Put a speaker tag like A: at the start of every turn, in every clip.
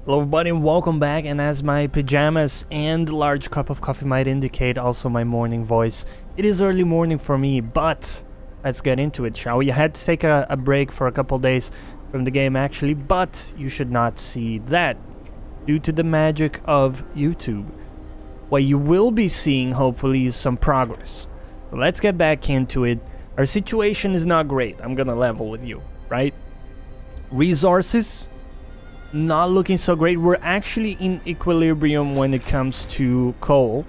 A: Hello everybody and welcome back, and as my pajamas and large cup of coffee might indicate, also my morning voice, it is early morning for me, but let's get into it, shall we? I had to take a break for a couple days from the game actually, but you should not see that due to the magic of YouTube. What you will be seeing hopefully is some progress. So let's get back into it. Our situation is not great, I'm gonna level with you, right? Resources, not looking so great. We're actually in equilibrium when it comes to coal,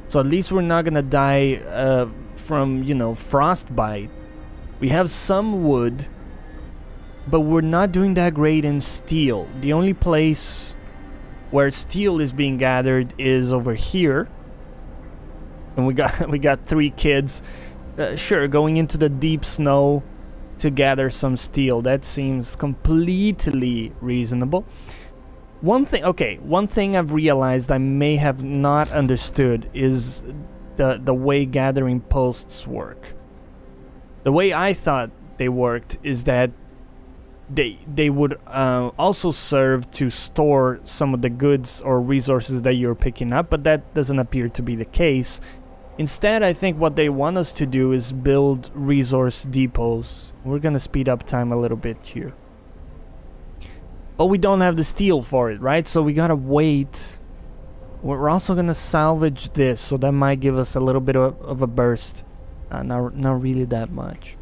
A: so at least we're not gonna die from, you know, frostbite. We have some wood, but we're not doing that great in steel. The only place where steel is being gathered is over here, and we got 3 kids sure going into the deep snow to gather some steel. That seems completely reasonable. One thing I've realized I may have not understood is the way gathering posts work. The way I thought they worked is that they would also serve to store some of the goods or resources that you're picking up, but that doesn't appear to be the case. Instead, I think what they want us to do is build resource depots. We're gonna speed up time a little bit here. But we don't have the steel for it, right? So we gotta wait. We're also gonna salvage this, so that might give us a little bit of a burst. Not really that much.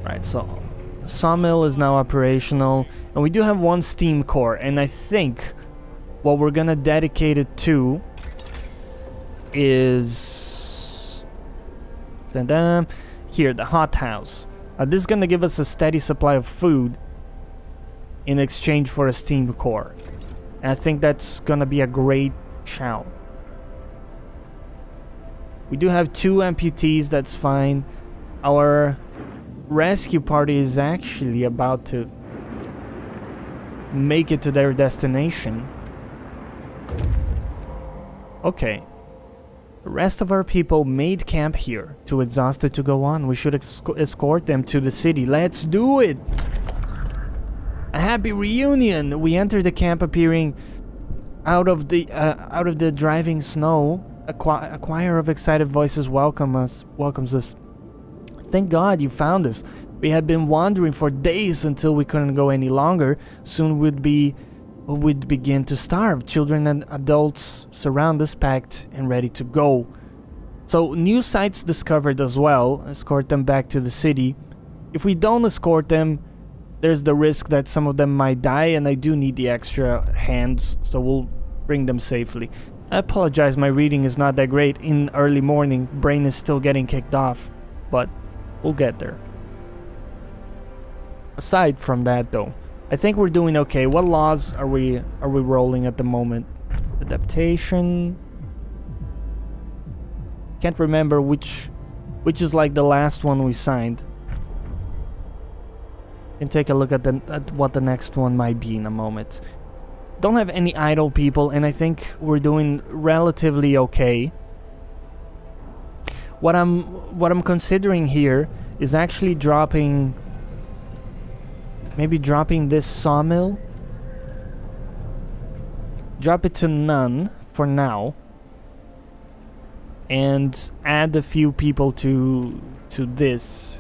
A: Right, so sawmill is now operational. And we do have 1 steam core. And I think what we're gonna dedicate it to is here, the hothouse. This is gonna give us a steady supply of food in exchange for a steam core, and I think that's gonna be a great shout. We do have 2 amputees, that's fine. Our rescue party is actually about to make it to their destination. Okay. The rest of our people made camp here, too exhausted to go on. We should escort them to the city. Let's do it! A happy reunion! We enter the camp appearing out of the driving snow. A choir of excited voices welcomes us. Thank God you found us. We had been wandering for days until we couldn't go any longer. Soon we'd begin to starve. Children and adults surround us, packed and ready to go. So new sites discovered as well. Escort them back to the city. If we don't escort them, there's the risk that some of them might die, and I do need the extra hands, so we'll bring them safely. I apologize, my reading is not that great in early morning. Brain is still getting kicked off, but we'll get there. Aside from that though, I think we're doing okay. What laws are we rolling at the moment? Adaptation. Can't remember which is like the last one we signed. Can take a look at what the next one might be in a moment. Don't have any idle people, and I think we're doing relatively okay. What I'm considering here is actually dropping this sawmill. Drop it to none for now. And add a few people to this.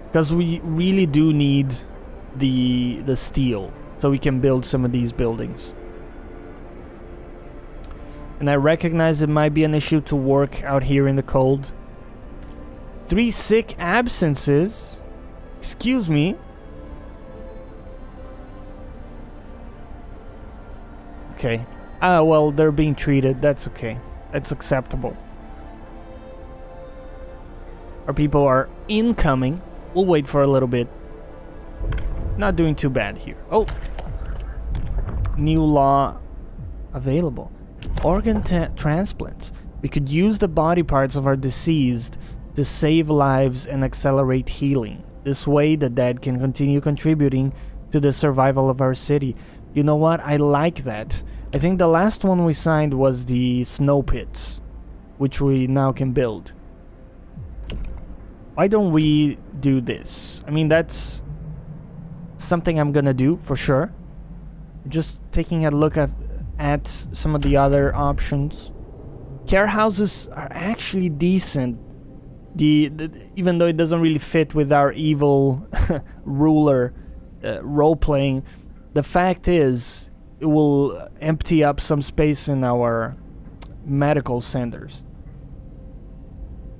A: Because we really do need the steel, so we can build some of these buildings. And I recognize it might be an issue to work out here in the cold. 3 sick absences. Excuse me. Okay. Well, they're being treated. That's okay. That's acceptable. Our people are incoming. We'll wait for a little bit. Not doing too bad here. Oh. New law available. Organ transplants. We could use the body parts of our deceased to save lives and accelerate healing. This way, the dead can continue contributing to the survival of our city. You know what? I like that. I think the last one we signed was the snow pits, which we now can build. Why don't we do this? I mean, that's something I'm gonna do for sure. Just taking a look at some of the other options. Care houses are actually decent. Even though it doesn't really fit with our evil ruler role playing, the fact is it will empty up some space in our medical centers,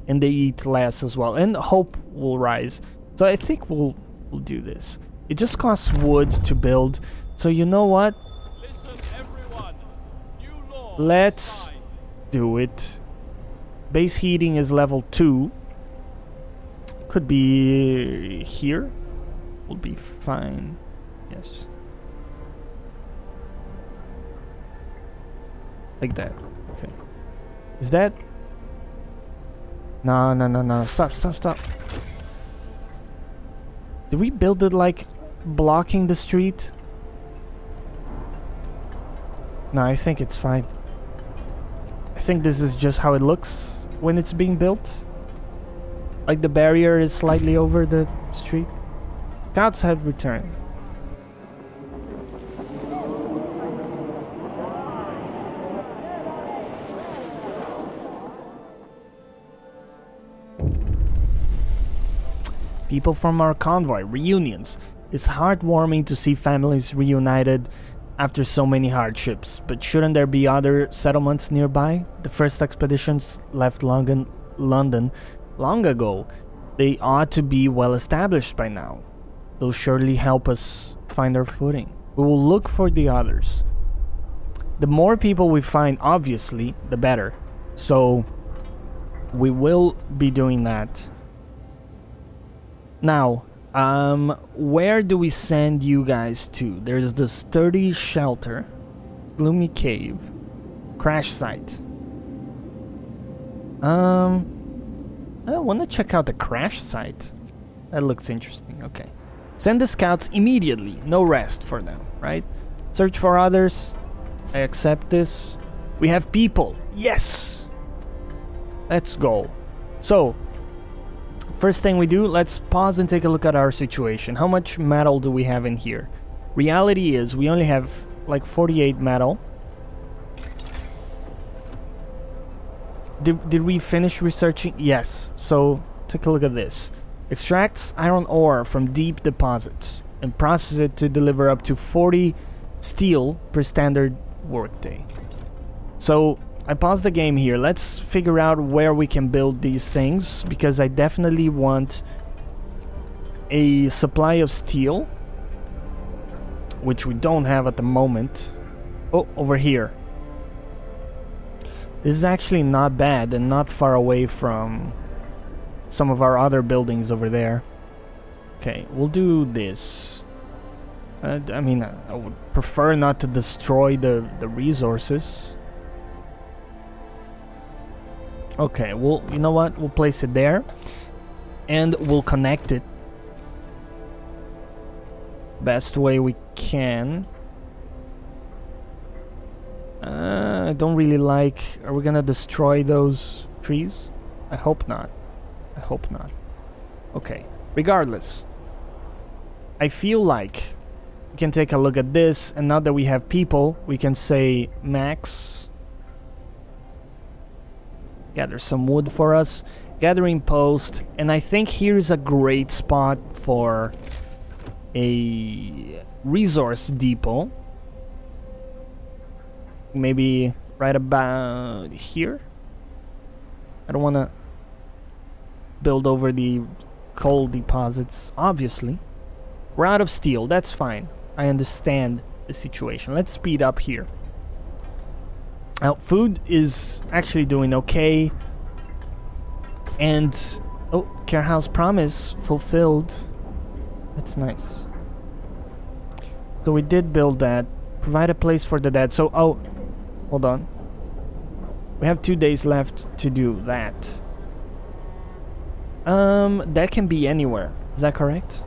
A: and they eat less as well, and hope will rise. So I think we'll do this. It just costs wood to build, so you know what?
B: Listen, everyone. New law
A: Let's
B: signed.
A: do it. Base heating is level 2. Could be here. Will be fine. Yes. Like that. Okay. Is that? No, no, no, no. Stop, stop, stop. Did we build it like blocking the street? No, I think it's fine. I think this is just how it looks when it's being built. Like the barrier is slightly over the street. Scouts have returned. People from our convoy, reunions. It's heartwarming to see families reunited after so many hardships, but shouldn't there be other settlements nearby? The first expeditions left London long ago. They ought to be well established by now. They'll surely help us find our footing. We will look for the others. The more people we find, obviously, the better. So, we will be doing that. Now, where do we send you guys to? There's the sturdy shelter, gloomy cave, crash site. I want to check out the crash site. That looks interesting. Okay. Send the scouts immediately. No rest for them, right? Search for others. I accept this. We have people. Yes! Let's go. So, first thing we do, let's pause and take a look at our situation. How much metal do we have in here? Reality is we only have like 48 metal. Did we finish researching? Yes. So take a look at this. Extracts iron ore from deep deposits and process it to deliver up to 40 steel per standard workday. So I paused the game here. Let's figure out where we can build these things, because I definitely want a supply of steel, which we don't have at the moment. Oh, over here. This is actually not bad and not far away from some of our other buildings over there. Okay, we'll do this. I mean, I would prefer not to destroy the resources. Okay, well, you know what? We'll place it there. And we'll connect it best way we can. I don't really like... Are we gonna destroy those trees? I hope not. I hope not. Okay. Regardless, I feel like we can take a look at this, and now that we have people, we can say max. Gather some wood for us. Gathering post. And I think here is a great spot for a resource depot. Maybe right about here. I don't want to build over the coal deposits, obviously. We're out of steel, that's fine. I understand the situation. Let's speed up here. Now, food is actually doing okay. And, oh, care house promise fulfilled. That's nice. So we did build that. Provide a place for the dead. So, oh, hold on. We have 2 days left to do that. That can be anywhere. Is that correct?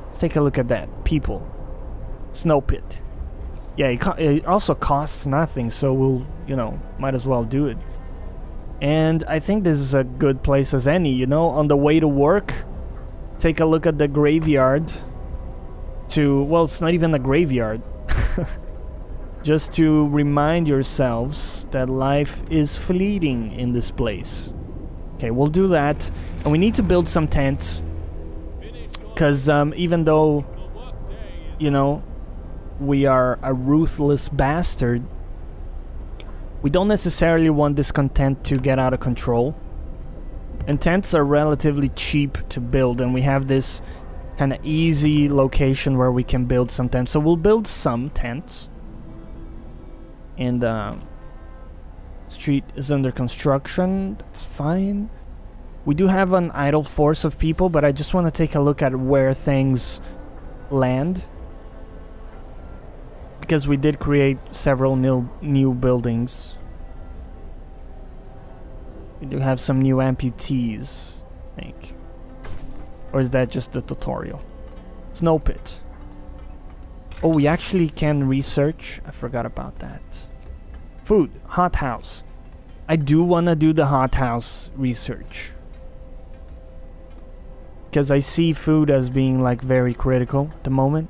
A: Let's take a look at that. People. Snow pit. Yeah, it also costs nothing, so we'll, you know, might as well do it. And I think this is a good place as any, you know, on the way to work. Take a look at the graveyard. to, well, it's not even a graveyard. Just to remind yourselves that life is fleeting in this place. Okay, we'll do that. And we need to build some tents. Because even though, you know, we are a ruthless bastard, we don't necessarily want discontent to get out of control. And tents are relatively cheap to build, and we have this kind of easy location where we can build some tents. So we'll build some tents. And street is under construction. That's fine. We do have an idle force of people, but I just want to take a look at where things land. Because we did create several new buildings. We do have some new amputees, I think. Or is that just the tutorial? Snow pit. Oh, we actually can research. I forgot about that. Food. Hothouse. I do want to do the hothouse research. Because I see food as being like very critical at the moment.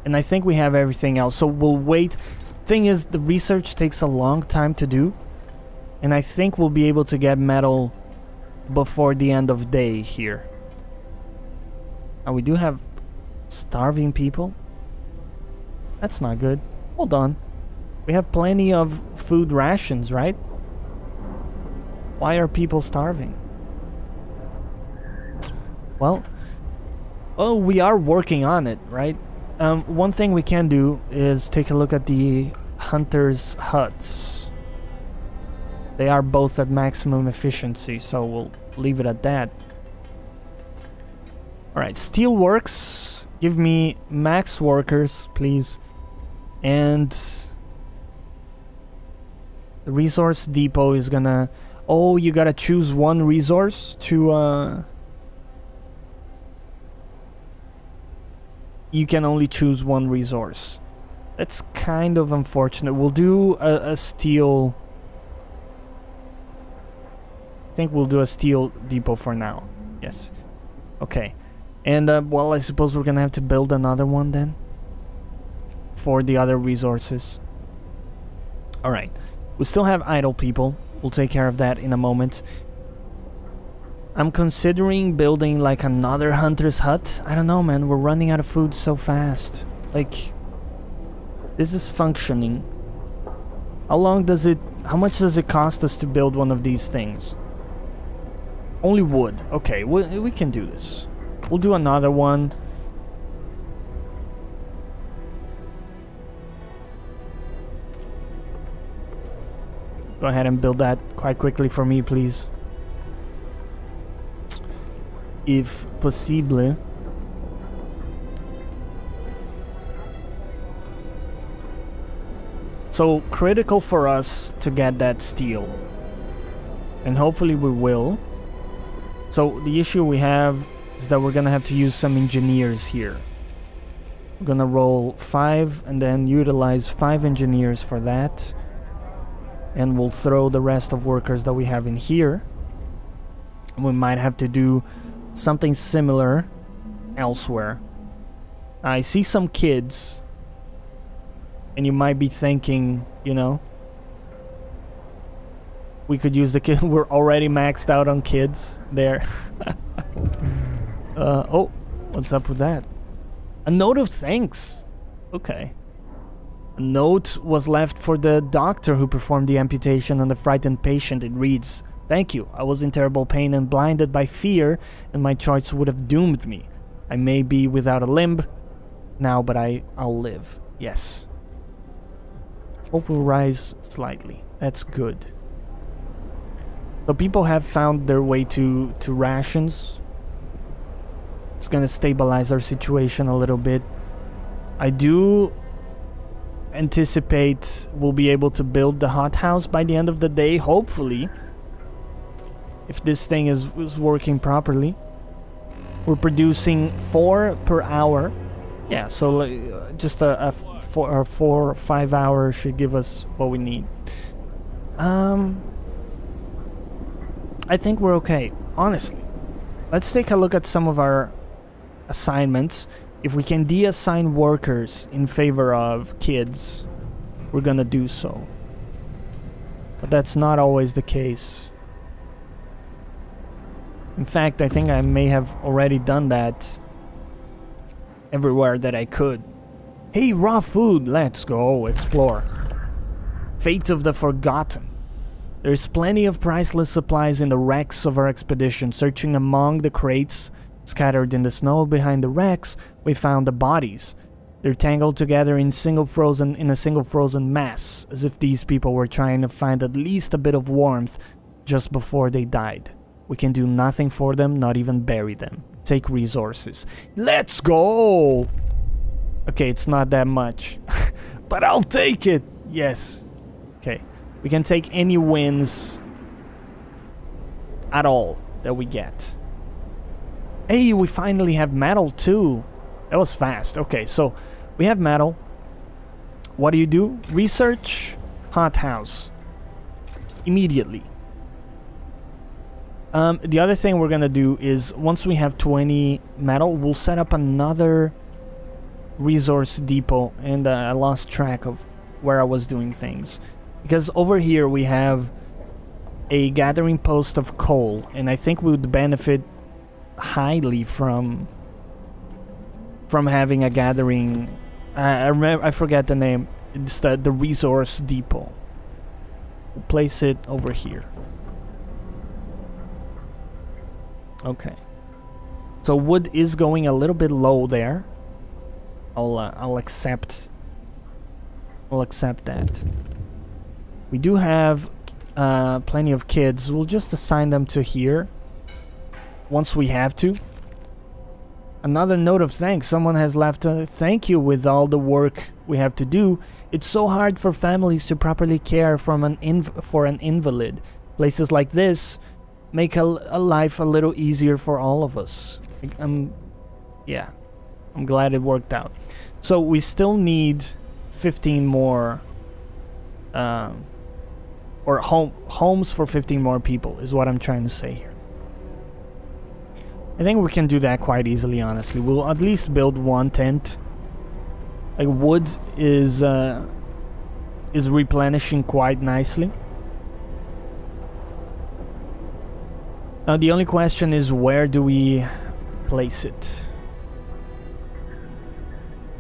A: And I think we have everything else. So we'll wait. Thing is, the research takes a long time to do. And I think we'll be able to get metal before the end of day here. And we do have starving people. That's not good. Hold on. We have plenty of food rations, right? Why are people starving? Well, oh, we are working on it, right? One thing we can do is take a look at the hunters' huts. They are both at maximum efficiency, so we'll leave it at that. Alright, steelworks. Give me max workers, please. And the resource depot is gonna... Oh, you gotta choose one resource to... You can only choose one resource. That's kind of unfortunate. We'll do a steel... I think we'll do a steel depot for now. Yes. Okay. And, well, I suppose we're gonna have to build another one then. For the other resources. Alright. We still have idle people. We'll take care of that in a moment. I'm considering building like another hunter's hut. I don't know, man. We're running out of food so fast. Like, this is functioning. How much does it cost us to build one of these things? Only wood. Okay, we can do this. We'll do another one. Go ahead and build that quite quickly for me, please. If possible. So, critical for us to get that steel. And hopefully we will. So, the issue we have is that we're gonna have to use some engineers here. We're gonna roll 5 and then utilize 5 engineers for that. And we'll throw the rest of workers that we have in here. We might have to do something similar elsewhere. I see some kids. And you might be thinking, you know, we could use the kid. We're already maxed out on kids there. Oh, what's up with that? A note of thanks. Okay. A note was left for the doctor who performed the amputation on the frightened patient. It reads, "Thank you. I was in terrible pain and blinded by fear, and my choice would have doomed me. I may be without a limb now, but I'll live." Yes. Hope will rise slightly. That's good. So people have found their way to rations. It's gonna stabilize our situation a little bit. I do anticipate we'll be able to build the hothouse by the end of the day, hopefully. If this thing is working properly. We're producing 4 per hour. Yeah, so just a 4 or 5 hours should give us what we need. I think we're okay, honestly. Let's take a look at some of our assignments. If we can de-assign workers in favor of kids, we're gonna do so. But that's not always the case. In fact, I think I may have already done that everywhere that I could. Hey, raw food! Let's go explore. Fate of the Forgotten. There's plenty of priceless supplies in the wrecks of our expedition. Searching among the crates scattered in the snow behind the wrecks, we found the bodies. They're tangled together in a single frozen mass, as if these people were trying to find at least a bit of warmth just before they died. We can do nothing for them, not even bury them. Take resources. Let's go! Okay, it's not that much, but I'll take it! Yes. Okay. We can take any wins at all that we get. Hey, we finally have metal too. That was fast. Okay, so we have metal. What do? Research hothouse. Immediately. The other thing we're gonna do is once we have 20 metal, we'll set up another resource depot. And I lost track of where I was doing things. Because over here we have a gathering post of coal, and I think we would benefit highly from having a gathering. I forget the name. It's the resource depot. We'll place it over here. Okay. So wood is going a little bit low there. I'll accept. I'll accept that. We do have plenty of kids. We'll just assign them to here once we have to. Another note of thanks. Someone has left a thank you with all the work we have to do. It's so hard for families to properly care for an invalid. Places like this make a life a little easier for all of us. Yeah, I'm glad it worked out. So we still need 15 more or homes for 15 more people is what I'm trying to say here. I think we can do that quite easily, honestly. We'll at least build one tent. Like wood is replenishing quite nicely. Now the only question is, where do we place it?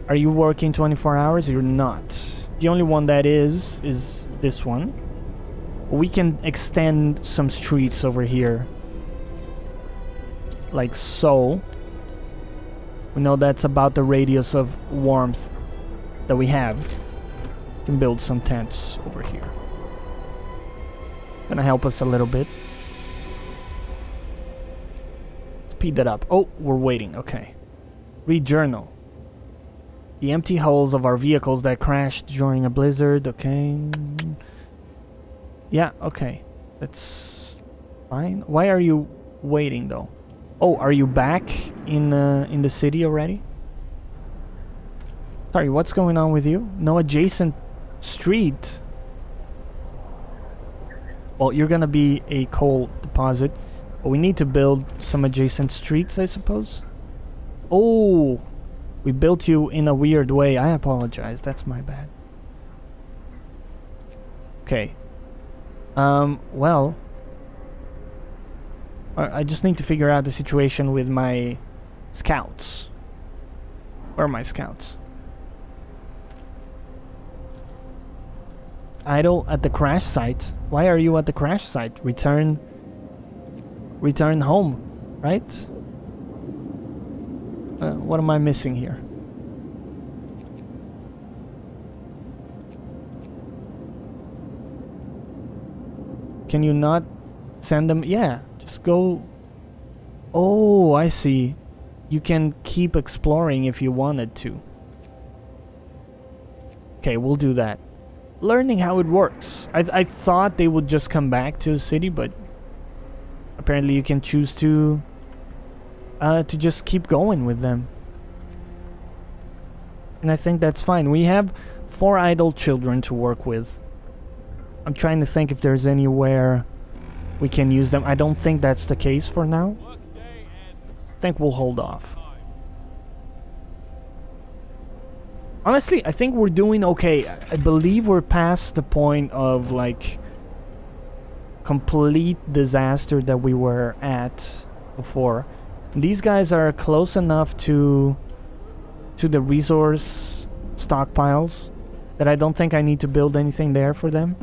A: Are you working 24 hours? You're not. The only one that is this one. We can extend some streets over here. Like so. We know that's about the radius of warmth that we have. We can build some tents over here. Gonna help us a little bit. Speed that up. Oh, we're waiting. Okay. Read journal. The empty hulls of our vehicles that crashed during a blizzard. Okay. Yeah, okay. That's fine. Why are you waiting though? Oh, are you back in the city already? Sorry, what's going on with you? No adjacent street. Well, you're gonna be a coal deposit. But we need to build some adjacent streets, I suppose. Oh, we built you in a weird way. I apologize. That's my bad. Okay. Well, I just need to figure out the situation with my scouts. Where are my scouts? Idle at the crash site. Why are you at the crash site? Return home, right? What am I missing here? Can you not send them? Yeah, just go. Oh, I see. You can keep exploring if you wanted to. Okay, we'll do that. Learning how it works. I thought they would just come back to the city, but apparently you can choose to just keep going with them. And I think that's fine. We have 4 idle children to work with. I'm trying to think if there's anywhere we can use them. I don't think that's the case for now. I think we'll hold off. Honestly, I think we're doing okay. I believe we're past the point of, like, complete disaster that we were at before. These guys are close enough to the resource stockpiles that I don't think I need to build anything there for them.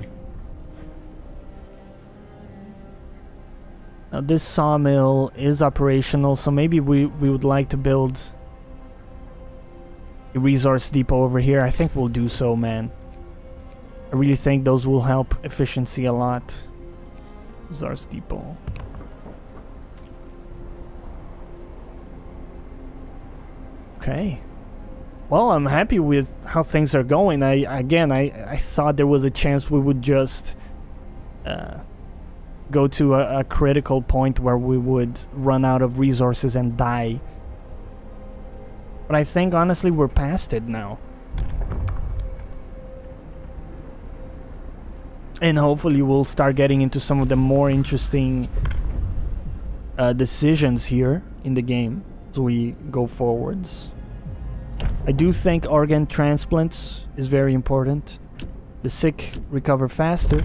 A: Now this sawmill is operational, so maybe we would like to build a resource depot over here. I think we'll do so, man. I really think those will help efficiency a lot. Resource depot. Okay. Well, I'm happy with how things are going. I thought there was a chance we would just go to a critical point where we would run out of resources and die. But I think, honestly, we're past it now. And hopefully we'll start getting into some of the more interesting decisions here in the game as we go forwards. I do think organ transplants is very important. The sick recover faster.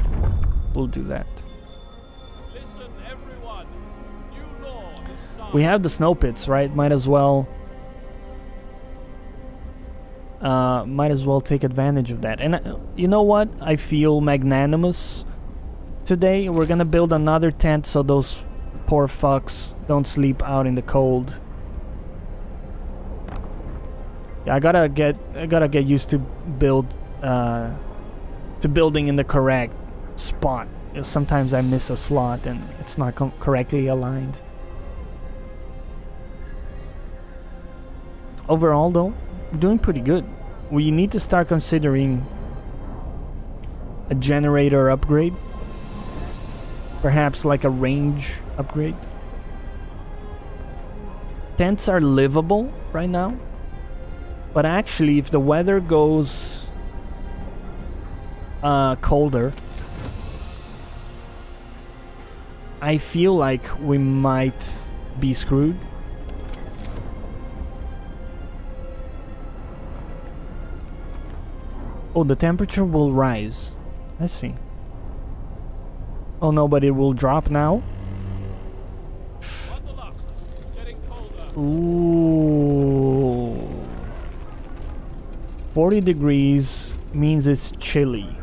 A: We'll do that.
B: Listen, everyone. New law is signed.
A: We have the snow pits, right? Might as well take advantage of that. And you know what? I feel magnanimous today. We're gonna build another tent so those poor fucks don't sleep out in the cold. Yeah, I gotta get used to building in the correct spot. Sometimes I miss a slot and it's not correctly aligned. Overall, though, we're doing pretty good. We need to start considering a generator upgrade. Perhaps like a range upgrade. Tents are livable right now. But actually, if the weather goes colder, I feel like we might be screwed. Oh, the temperature will rise. I see. Oh no, but it will drop now.
B: Bundle up. It's getting colder.
A: Ooh. 40 degrees means it's chilly.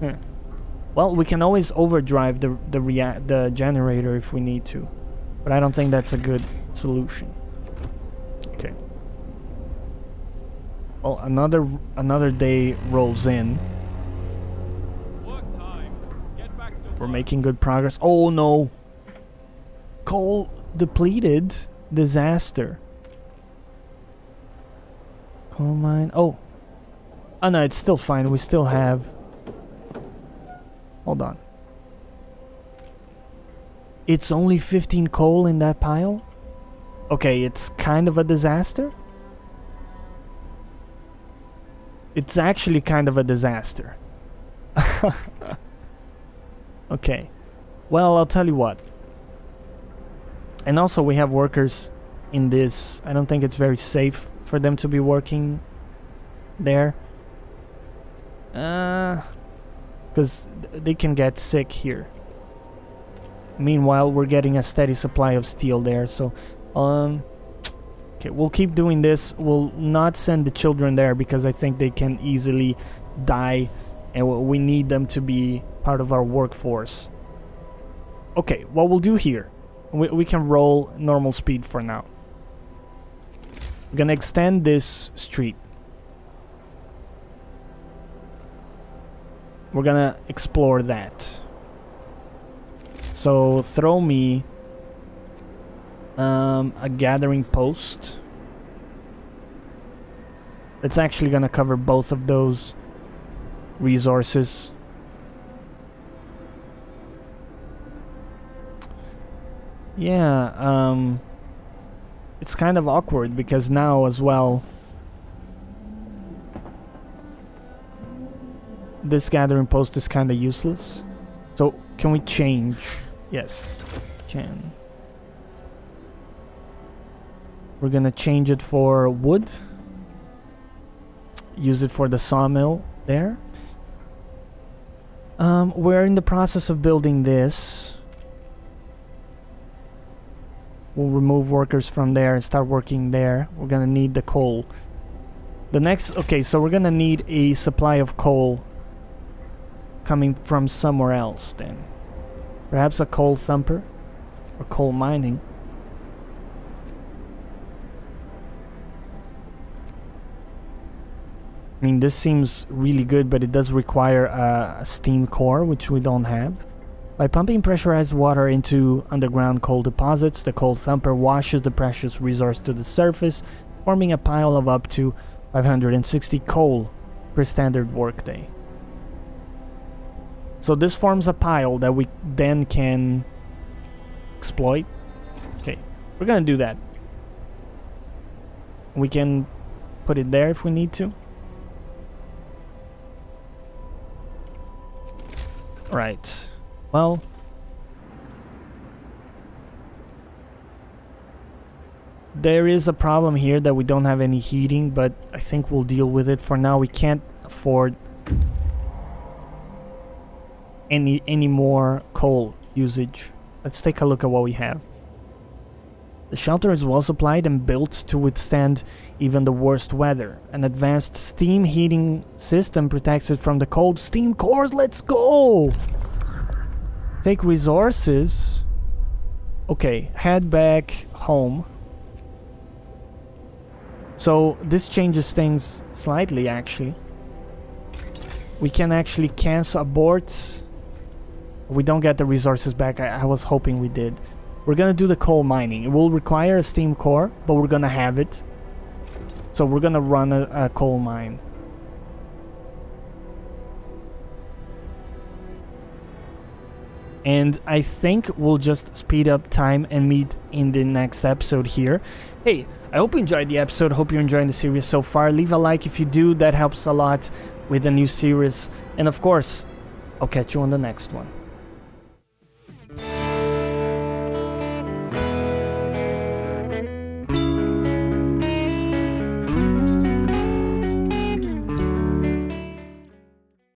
A: Huh. Well, we can always overdrive the generator if we need to, but I don't think that's a good solution. Okay. Well, another day rolls in.
B: Work time. Get back to
A: We're
B: work.
A: making good progress. Oh no! Coal depleted. Disaster. Coal mine. Oh. Oh no, it's still fine. We still have... Hold on. It's only 15 coal in that pile? Okay, it's kind of a disaster? It's actually kind of a disaster. Okay. Well, I'll tell you what. And also we have workers in this. I don't think it's very safe for them to be working there. Because they can get sick here. Meanwhile, we're getting a steady supply of steel there, so... Okay, we'll keep doing this. We'll not send the children there because I think they can easily die. And we need them to be part of our workforce. Okay, what we'll do here... We can roll normal speed for now. We're gonna extend this street. We're gonna explore that. So throw me a gathering post. It's actually gonna cover both of those resources. Yeah, it's kind of awkward because now as well this gathering post is kind of useless. So can we change? Yes, can. We're gonna change it for wood. use it for the sawmill there. We're in the process of building this. We'll remove workers from there and start working there. We're gonna need the coal. The next... Okay, so we're gonna need a supply of coal coming from somewhere else then. Perhaps a coal thumper or coal mining. I mean, this seems really good, but it does require a steam core, which we don't have. By pumping pressurized water into underground coal deposits, the coal thumper washes the precious resource to the surface, forming a pile of up to 560 coal per standard workday. So this forms a pile that we then can exploit. Okay, we're gonna do that. We can put it there if we need to. Right. Well, there is a problem here that we don't have any heating, but I think we'll deal with it. For now, we can't afford any more coal usage. Let's take a look at what we have. The shelter is well supplied and built to withstand even the worst weather. An advanced steam heating system protects it from the cold. Steam cores, let's go! Take resources. Okay, head back home. So this changes things slightly, actually. We can actually cancel aborts. We don't get the resources back. I was hoping we did. We're gonna do the coal mining. It will require a steam core, but we're gonna have it. So we're gonna run a coal mine. And I think we'll just speed up time and meet in the next episode here. Hey, I hope you enjoyed the episode. Hope you're enjoying the series so far. Leave a like if you do. That helps a lot with the new series. And of course, I'll catch you on the next one.